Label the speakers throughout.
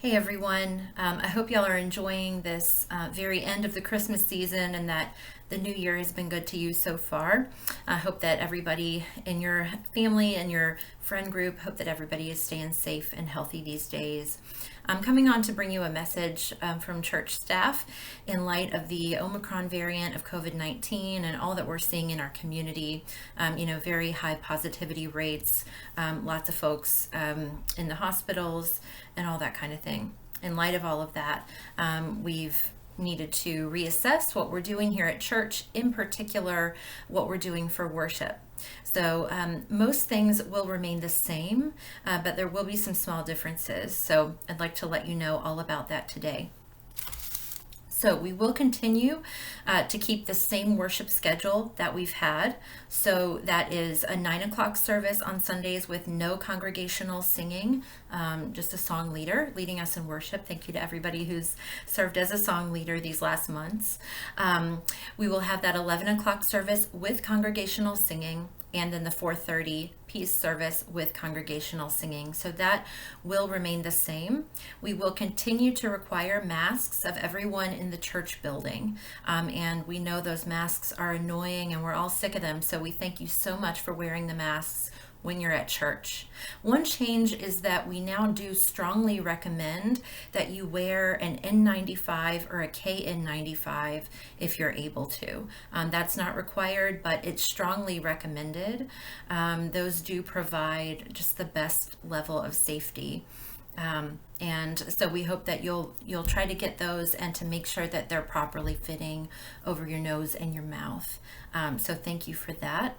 Speaker 1: Hey everyone, I hope y'all are enjoying this very end of the Christmas season and that the new year has been good to you so far. I hope that everybody in your family and your friend group, hope that everybody is staying safe and healthy these days. I'm coming on to bring you a message from church staff in light of the Omicron variant of COVID-19 and all that we're seeing in our community. Very high positivity rates, lots of folks in the hospitals, and all that kind of thing. In light of all of that, we've needed to reassess what we're doing here at church, in particular, what we're doing for worship. So most things will remain the same, but there will be some small differences. So I'd like to let you know all about that today. So we will continue to keep the same worship schedule that we've had. So that is a 9 o'clock service on Sundays with no congregational singing, just a song leader leading us in worship. Thank you to everybody who's served as a song leader these last months. We will have that 11 o'clock service with congregational singing, and then the 4:30 peace service with congregational singing. So that will remain the same. We will continue to require masks of everyone in the church building. And we know those masks are annoying and we're all sick of them. So we thank you so much for wearing the masks when you're at church. One change is that we now do strongly recommend that you wear an N95 or a KN95 if you're able to. That's not required, but it's strongly recommended. Those do provide just the best level of safety. And so we hope that you'll try to get those and to make sure that they're properly fitting over your nose and your mouth. So thank you for that.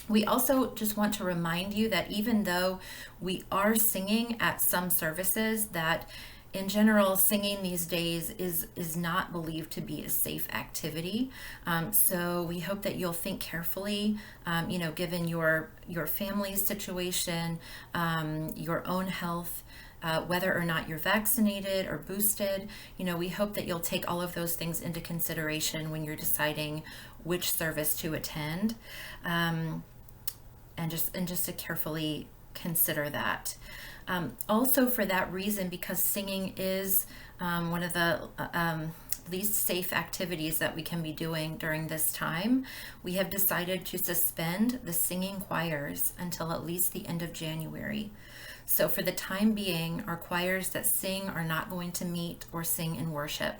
Speaker 1: We also just want to remind you that even though we are singing at some services, that in general, singing these days is not believed to be a safe activity. So we hope that you'll think carefully, given your family's situation, your own health, whether or not you're vaccinated or boosted. We hope that you'll take all of those things into consideration when you're deciding which service to attend. And just to carefully consider that. Also for that reason, because singing is one of the least safe activities that we can be doing during this time, we have decided to suspend the singing choirs until at least the end of January. So for the time being, our choirs that sing are not going to meet or sing in worship.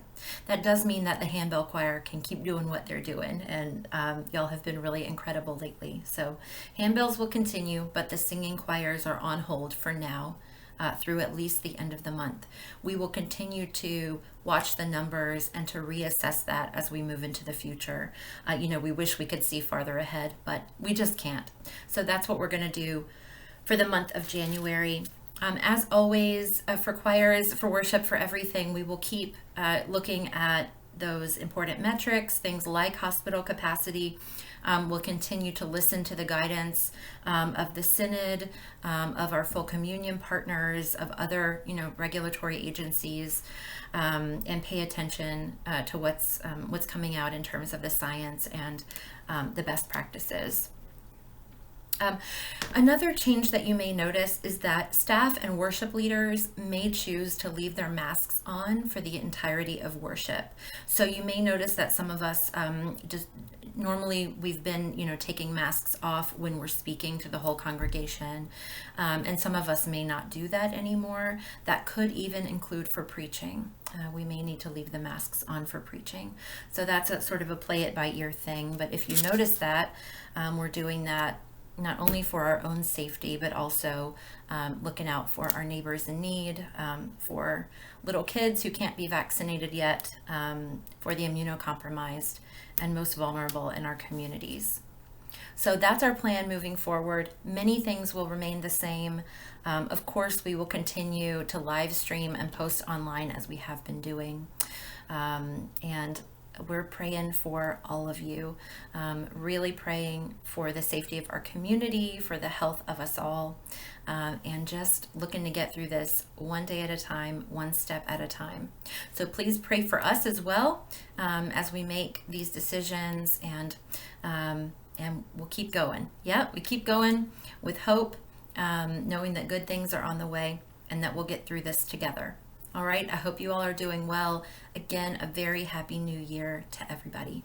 Speaker 1: That does mean that the handbell choir can keep doing what they're doing, and y'all have been really incredible lately. So handbells will continue, but the singing choirs are on hold for now through at least the end of the month. We will continue to watch the numbers and to reassess that as we move into the future. We wish we could see farther ahead, but we just can't. So that's what we're going to do for the month of January. As always, for choirs, for worship, for everything, we will keep looking at those important metrics, things like hospital capacity. We'll continue to listen to the guidance of the Synod, of our full communion partners, of other, regulatory agencies, and pay attention to what's coming out in terms of the science and the best practices. Another change that you may notice is that staff and worship leaders may choose to leave their masks on for the entirety of worship. So you may notice that some of us just normally we've been, taking masks off when we're speaking to the whole congregation, and some of us may not do that anymore. That could even include for preaching. We may need to leave the masks on for preaching. So that's a sort of a play it by ear thing. But if you notice that, we're doing that not only for our own safety, but also looking out for our neighbors in need, for little kids who can't be vaccinated yet, for the immunocompromised and most vulnerable in our communities. So that's our plan moving forward. Many things will remain the same. Of course, we will continue to live stream and post online as we have been doing. And we're praying for all of you, really praying for the safety of our community, for the health of us all, and just looking to get through this one day at a time, one step at a time. So please pray for us as well as we make these decisions, and we'll keep going. Yeah, we keep going with hope, knowing that good things are on the way and that we'll get through this together. All right, I hope you all are doing well. Again, a very happy new year to everybody.